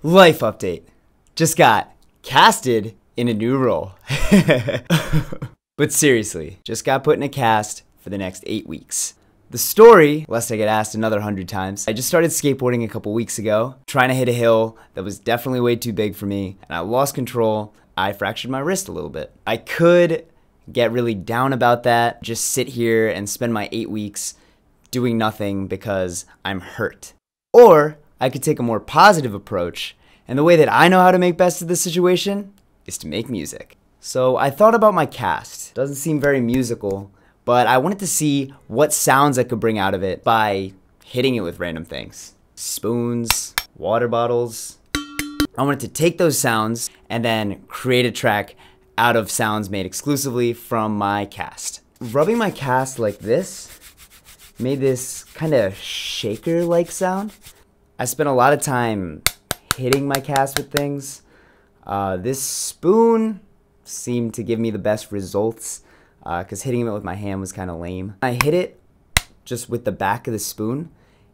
Life update. Just got casted in a new role. But seriously, just got put in a cast for the next 8 weeks. The story, lest I get asked another 100 times, I just started skateboarding a couple weeks ago, trying to hit a hill that was definitely way too big for me, and I lost control. I fractured my wrist a little bit. I could get really down about that, just sit here and spend my 8 weeks doing nothing because I'm hurt. Or I could take a more positive approach, and the way that I know how to make best of this situation is to make music. So I thought about my cast. Doesn't seem very musical, but I wanted to see what sounds I could bring out of it by hitting it with random things. Spoons, water bottles. I wanted to take those sounds and then create a track out of sounds made exclusively from my cast. Rubbing my cast like this made this kind of shaker-like sound. I spent a lot of time hitting my cast with things. This spoon seemed to give me the best results because hitting it with my hand was kind of lame. I hit it just with the back of the spoon.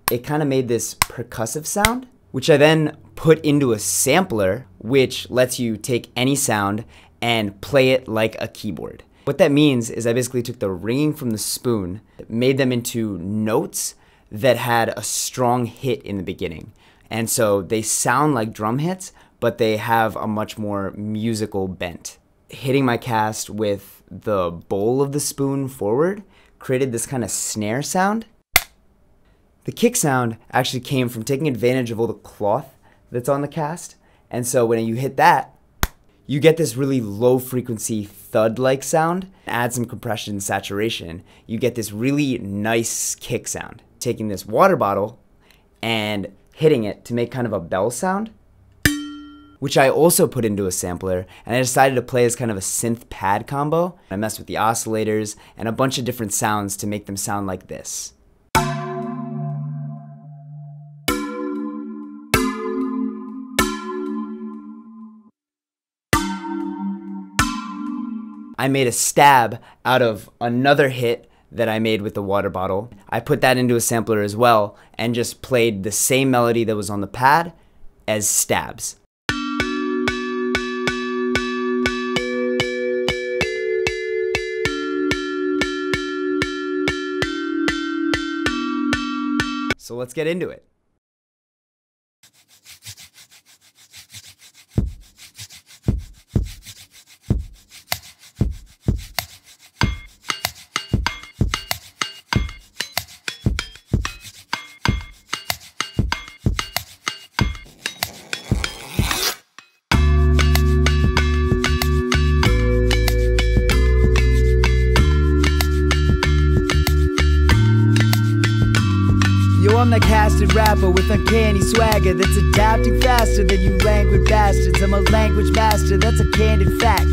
It kind of made this percussive sound, which I then put into a sampler, which lets you take any sound and play it like a keyboard. What that means is I basically took the ringing from the spoon, made them into notes that had a strong hit in the beginning. And so they sound like drum hits, but they have a much more musical bent. Hitting my cast with the bowl of the spoon forward created this kind of snare sound. The kick sound actually came from taking advantage of all the cloth that's on the cast. And so when you hit that, you get this really low frequency thud-like sound. Add some compression and saturation, you get this really nice kick sound. Taking this water bottle and hitting it to make kind of a bell sound, which I also put into a sampler, and I decided to play as kind of a synth pad combo. I messed with the oscillators and a bunch of different sounds to make them sound like this. I made a stab out of another hit that I made with the water bottle. I put that into a sampler as well and just played the same melody that was on the pad as stabs. So let's get into it. I'm the casted rapper with uncanny swagger that's adapting faster than you languid bastards. I'm a language master, that's a candid fact.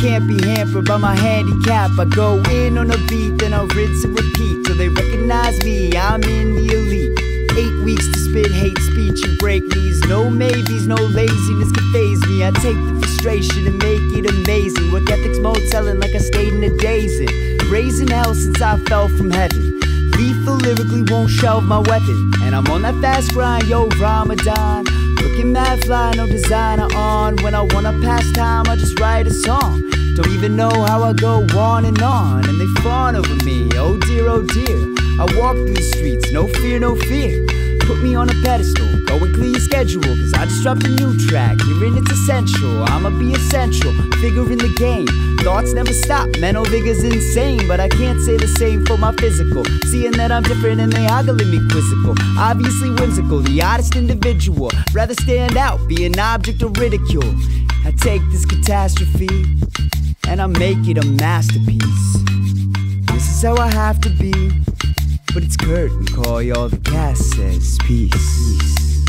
Can't be hampered by my handicap. I go in on a beat, then I rinse and repeat till they recognize me, I'm in the elite. 8 weeks to spit hate speech and break knees. No maybes, no laziness can faze me. I take the frustration and make it amazing. Work ethics motellin like I stayed in a daze in. Raising hell since I fell from heaven. Lethal lyrically won't shelve my weapon. And I'm on that fast grind, yo, Ramadan. Looking mad fly, no designer on. When I wanna pass time, I just write a song. Don't even know how I go on, and they fawn over me, oh dear, oh dear. I walk through the streets, no fear, no fear. Put me on a pedestal, go and clear your schedule, cause I just dropped a new track, hearing it's essential. I'ma be essential, figure in the game. Thoughts never stop, mental vigor's insane. But I can't say the same for my physical. Seeing that I'm different and they ogling me quizzical. Obviously whimsical, the oddest individual. Rather stand out, be an object of ridicule. I take this catastrophe and I make it a masterpiece. This is how I have to be, but it's curtain call, y'all, the cast says peace.